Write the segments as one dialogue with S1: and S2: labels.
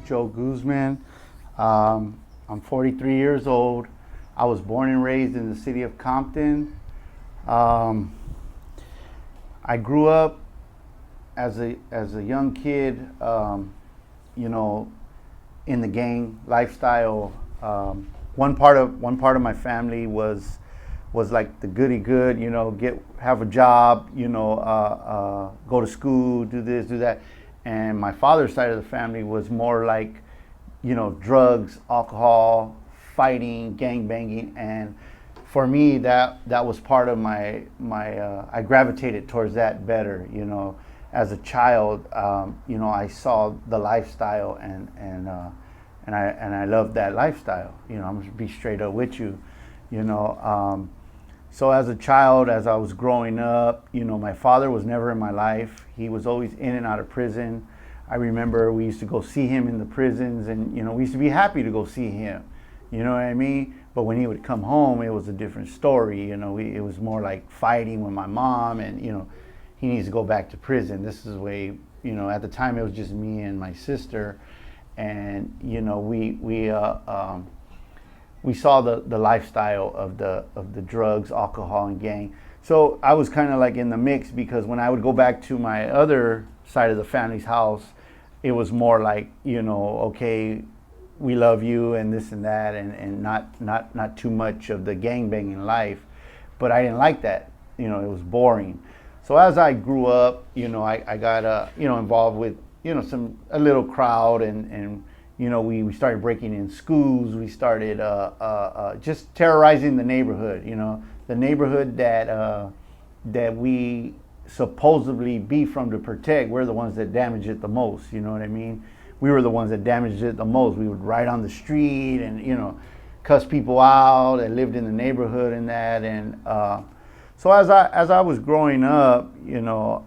S1: Joe Guzman. I'm 43 years old. I was born and raised in the city of Compton. Um, I grew up as a young kid, you know, in the gang lifestyle. One part of my family was like the goody good, you know, have a job, you know, go to school, do this, do that. And my father's side of the family was more like, you know, drugs, alcohol, fighting, gang banging. And for me, that was part of my I gravitated towards that better, you know. As a child, you know, I saw the lifestyle, and I loved that lifestyle. You know, I'm gonna be straight up with you, you know. So as a child, as I was growing up, you know, my father was never in my life. He was always in and out of prison. I remember we used to go see him in the prisons, and you know, we used to be happy to go see him. You know what I mean? But when he would come home, it was a different story. You know, it was more like fighting with my mom, and you know, he needs to go back to prison. This is way, you know, at the time it was just me and my sister, and you know, we saw the lifestyle of the drugs, alcohol, and gang. So I was kind of like in the mix, because when I would go back to my other side of the family's house, it was more like, you know, okay, we love you and this and that, and not too much of the gang banging life. But I didn't like that. You know, it was boring. So as I grew up, you know, I got you know, involved with, you know, a little crowd, and you know, we started breaking in schools. We started just terrorizing the neighborhood. You know, the neighborhood that we supposedly be from to protect. We're the ones that damage it the most. You know what I mean? We were the ones that damaged it the most. We would ride on the street and, you know, cuss people out that lived in the neighborhood and that. And so as I was growing up, you know,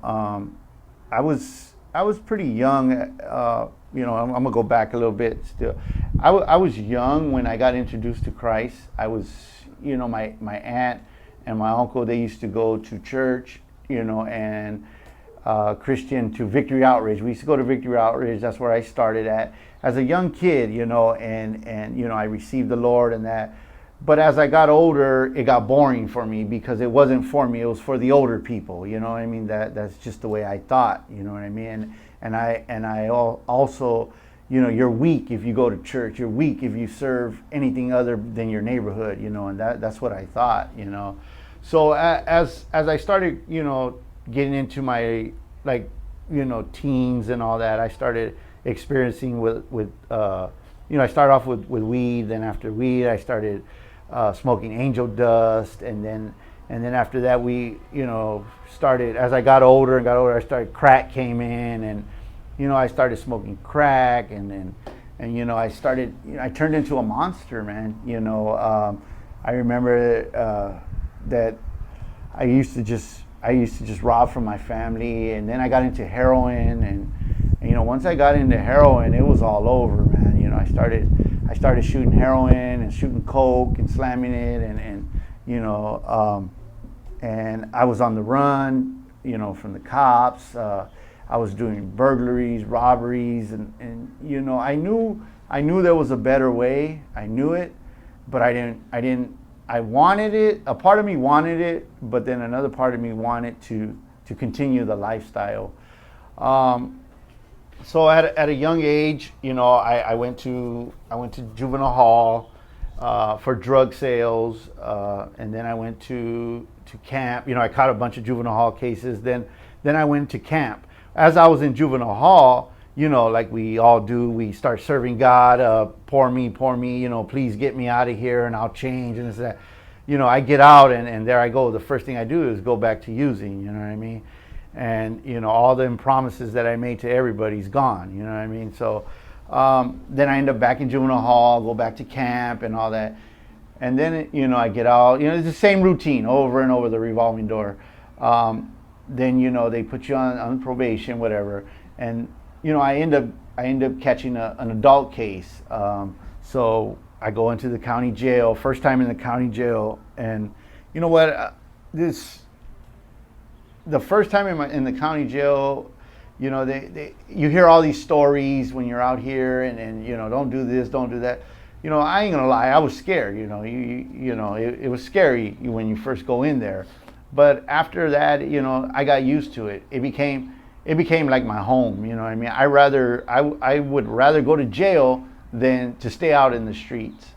S1: I was pretty young. You know, I'm gonna go back a little bit still. I was young when I got introduced to Christ. I was, you know, my aunt and my uncle, they used to go to church, you know, and Christian, to Victory Outreach. We used to go to Victory Outreach. That's where I started at as a young kid, you know, and you know, I received the Lord and that. But as I got older, it got boring for me, because it wasn't for me. It was for the older people. You know what I mean? That's just the way I thought. You know what I mean? And I also, you know, you're weak if you go to church. You're weak if you serve anything other than your neighborhood. You know, and that's what I thought. You know, so as I started, you know, getting into my, like, you know, teens and all that, I started experiencing with you know, I started off with weed. Then after weed, I started smoking angel dust, and then after that, we, you know, started, as I got older, I started, crack came in, and you know, I started smoking crack, and you know, I started, you know, I turned into a monster, man. You know, I remember that I used to just rob from my family, and then I got into heroin, and you know, once I got into heroin, it was all over, man. You know, I started shooting heroin and shooting coke and slamming it, and you know, and I was on the run, you know, from the cops. I was doing burglaries, robberies, and you know, I knew there was a better way. I knew it, but I didn't. I wanted it. A part of me wanted it, but then another part of me wanted to continue the lifestyle. So at a young age, you know, I went to juvenile hall for drug sales, and then I went to camp. You know, I caught a bunch of juvenile hall cases. Then I went to camp. As I was in juvenile hall, you know, like we all do, we start serving God. Pour me, you know, please get me out of here and I'll change and this and that. You know, I get out, and there I go. The first thing I do is go back to using, you know what I mean? And, you know, all the promises that I made to everybody's gone, you know what I mean? So then I end up back in juvenile hall, go back to camp and all that. And then, you know, I get out, you know, it's the same routine over and over, the revolving door. Then, you know, they put you on probation, whatever. And, you know, I end up catching an adult case. So I go into the county jail, first time in the county jail. And you know what, the first time in the county jail, you hear all these stories when you're out here, and don't do this, don't do that. I ain't gonna lie, I was scared. It was scary when you first go in there, but after that, I got used to it. It became like my home. You know what I mean? I would rather go to jail than to stay out in the streets.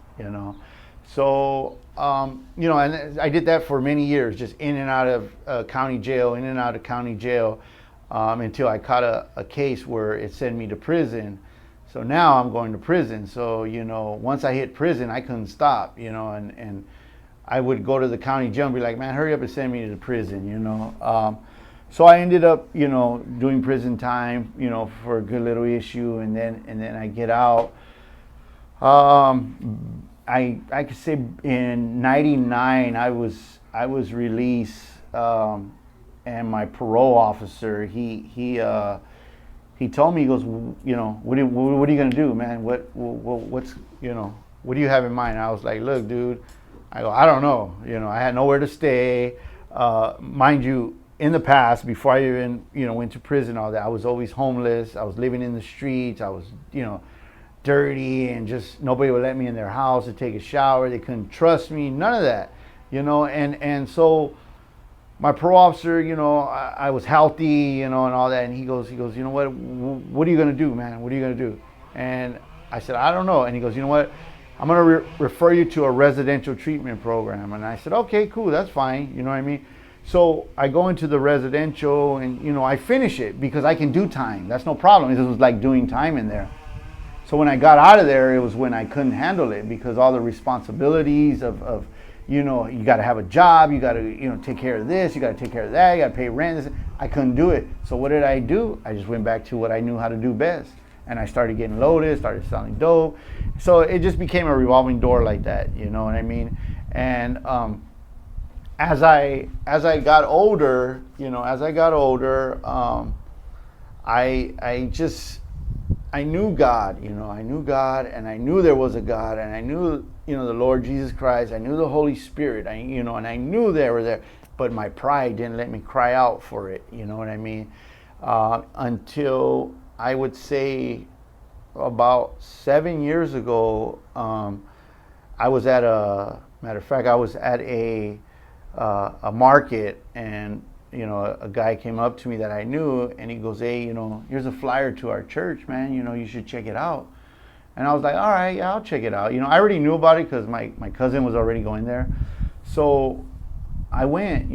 S1: So and I did that for many years, just in and out of county jail, in and out of county jail, until I caught a case where it sent me to prison. So now I'm going to prison. So once I hit prison, I couldn't stop. And I would go to the county jail and be like, man, hurry up and send me to the prison. So I ended up doing prison time for a good little issue, and then I get out. I could say in '99 I was released, and my parole officer he told me, he goes, what are you gonna do, man? What's what do you have in mind? I was like, look, dude, I don't know. I had nowhere to stay. Mind you, in the past, before I even went to prison, all that, I was always homeless. I was living in the streets. I was dirty, and just nobody would let me in their house to take a shower. They couldn't trust me, none of that, and so my parole officer, I was healthy, and all that, and he goes, what are you gonna do, man? What are you gonna do? And I said, I don't know. And he goes, what? I'm gonna refer you to a residential treatment program. And I said, okay, cool, that's fine. You know what I mean? So I go into the residential, and I finish it because I can do time. That's no problem. It was like doing time in there. So when I got out of there, it was when I couldn't handle it, because all the responsibilities of you got to have a job, you got to take care of this, you got to take care of that, you got to pay rent. I couldn't do it. So what did I do? I just went back to what I knew how to do best, and I started getting loaded, started selling dope. So it just became a revolving door like that. You know what I mean? And as I got older, I knew God, I knew God, and I knew there was a God, and I knew, the Lord Jesus Christ. I knew the Holy Spirit, and I knew they were there, but my pride didn't let me cry out for it. You know what I mean? Until I would say about 7 years ago, I was at a market, and a guy came up to me that I knew, and he goes, hey, here's a flyer to our church, man, you should check it out. And I was like, all right, yeah, I'll check it out. I already knew about it because my cousin was already going there. So I went,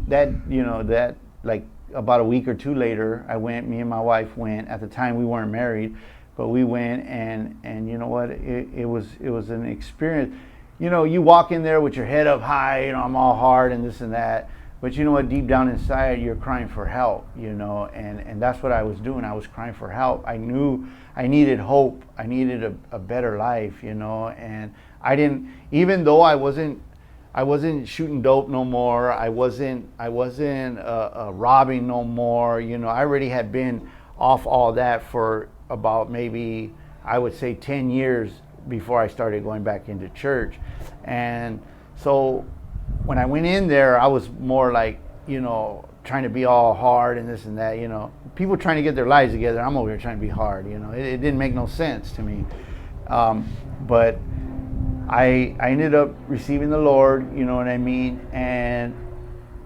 S1: that like about a week or two later, I went, me and my wife went. At the time we weren't married, but we went, and you know what, it was an experience. You walk in there with your head up high, I'm all hard and this and that. But you know what, deep down inside, you're crying for help, and that's what I was doing. I was crying for help. I knew I needed hope. I needed a better life, and I didn't, even though I wasn't shooting dope no more. I wasn't robbing no more. I already had been off all that for about, maybe, I would say 10 years before I started going back into church. And so when I went in there, I was more like, trying to be all hard and this and that, people trying to get their lives together. I'm over here trying to be hard, it didn't make no sense to me. But I ended up receiving the Lord, you know what I mean? And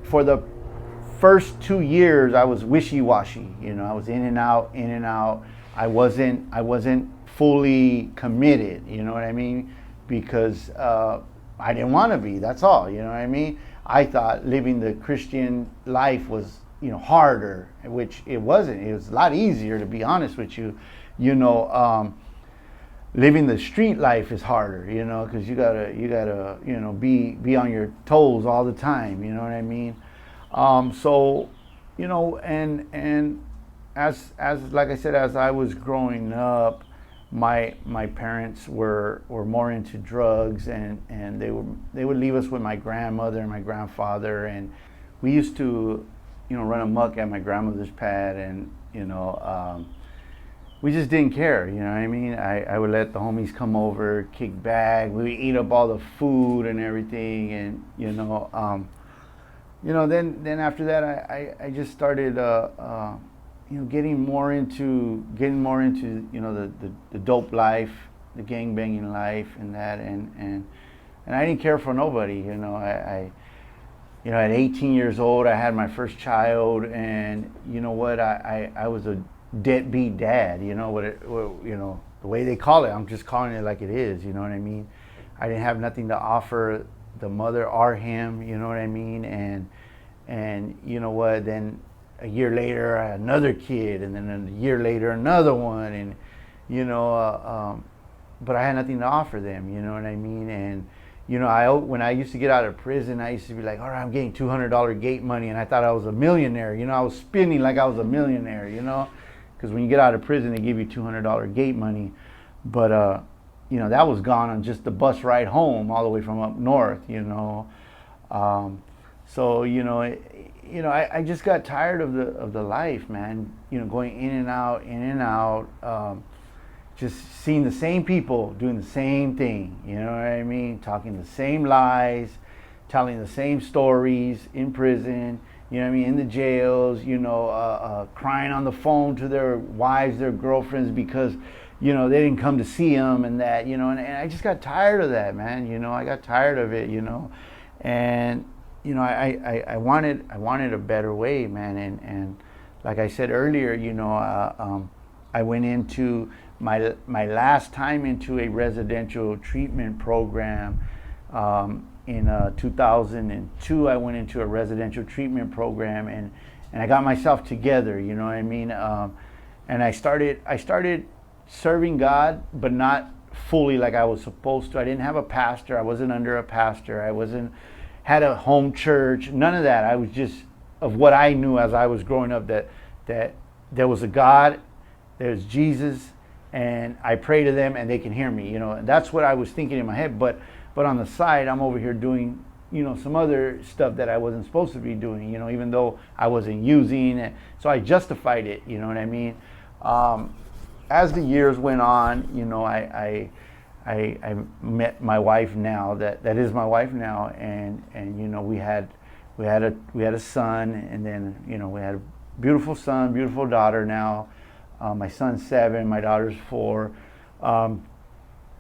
S1: for the first 2 years, I was wishy-washy, I was in and out, in and out. I wasn't fully committed, you know what I mean? Because I didn't want to be, that's all, you know what I mean? I thought living the Christian life was, harder, which it wasn't. It was a lot easier, to be honest with you. Living the street life is harder, because you gotta, be on your toes all the time, you know what I mean? So, and as like I said, as I was growing up, my parents were more into drugs, and they would leave us with my grandmother and my grandfather, and we used to run amok at my grandmother's pad, and we just didn't care, you know what I mean? I would let the homies come over, kick back, we would eat up all the food and everything, and then after that I just started getting more into the dope life, the gang banging life, and that, and I didn't care for nobody. At 18 years old, I had my first child, and I was a deadbeat dad. The way they call it, I'm just calling it like it is. You know what I mean? I didn't have nothing to offer the mother or him. You know what I mean? And you know what? Then a year later, I had another kid, and then a year later, another one, and but I had nothing to offer them. You know what I mean? And when I used to get out of prison, I used to be like, all right, I'm getting $200 gate money, and I thought I was a millionaire. I was spending like I was a millionaire. Because when you get out of prison, they give you $200 gate money, but that was gone on just the bus ride home, all the way from up north. So I just got tired of the life, man. Going in and out. Just seeing the same people doing the same thing, you know what I mean? Talking the same lies, telling the same stories in prison, you know what I mean? In the jails, crying on the phone to their wives, their girlfriends, because, they didn't come to see them and that, and I just got tired of that, man. I got tired of it, and, I wanted a better way, man. And like I said earlier, I went into my last time into a residential treatment program in 2002. I went into a residential treatment program, and I got myself together. You know what I mean? And I started serving God, but not fully like I was supposed to. I didn't have a pastor. I wasn't under a pastor. I wasn't had a home church. None of that. I was just of what I knew as I was growing up, that there was a God, there's Jesus, and I pray to them and they can hear me. And that's what I was thinking in my head. But on the side, I'm over here doing some other stuff that I wasn't supposed to be doing. Even though I wasn't using it, so I justified it. You know what I mean? As the years went on, I met my wife now. That is my wife now, and we had a son, and then we had a beautiful son, beautiful daughter now. My son's 7, my daughter's 4.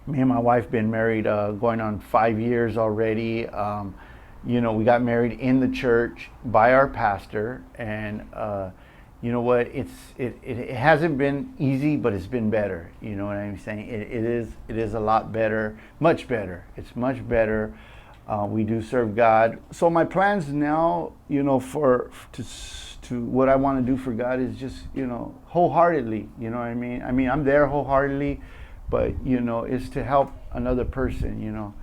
S1: Me and my wife been married going on 5 years already. We got married in the church by our pastor, and you know what? It hasn't been easy, but it's been better. You know what I'm saying? It is a lot better, much better. It's much better. We do serve God. So my plans now, to what I want to do for God is just, wholeheartedly, you know what I mean? I'm there wholeheartedly, but, it's to help another person,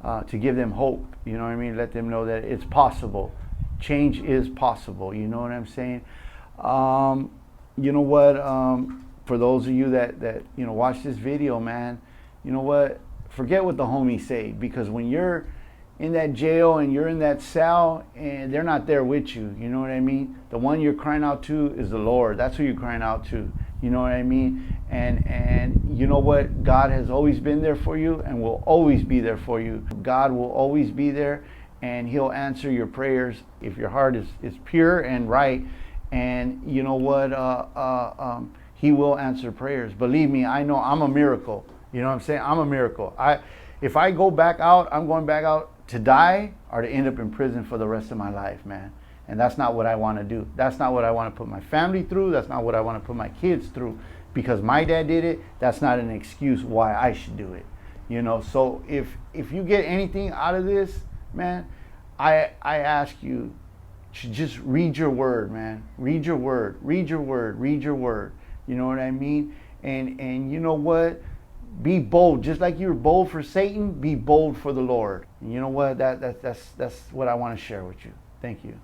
S1: to give them hope, you know what I mean? Let them know that it's possible. Change is possible, you know what I'm saying? You know what? For those of you that watch this video, man, you know what? Forget what the homies say, because when you're in that jail and you're in that cell and they're not there with you, you know what I mean? The one you're crying out to is the Lord. That's who you're crying out to, you know what I mean? And you know what? God has always been there for you and will always be there for you. God will always be there, and he'll answer your prayers if your heart is pure and right. And you know what? He will answer prayers. Believe me, I know I'm a miracle. You know what I'm saying? I'm a miracle. If I go back out, I'm going back out to die or to end up in prison for the rest of my life, man. And that's not what I want to do. That's not what I want to put my family through. That's not what I want to put my kids through. Because my dad did it, that's not an excuse why I should do it. So if you get anything out of this, man, I ask you to just read your word, man. Read your word. Read your word. Read your word. You know what I mean? And you know what? Be bold. Just like you're bold for Satan, be bold for the Lord. And you know what? That's what I want to share with you. Thank you.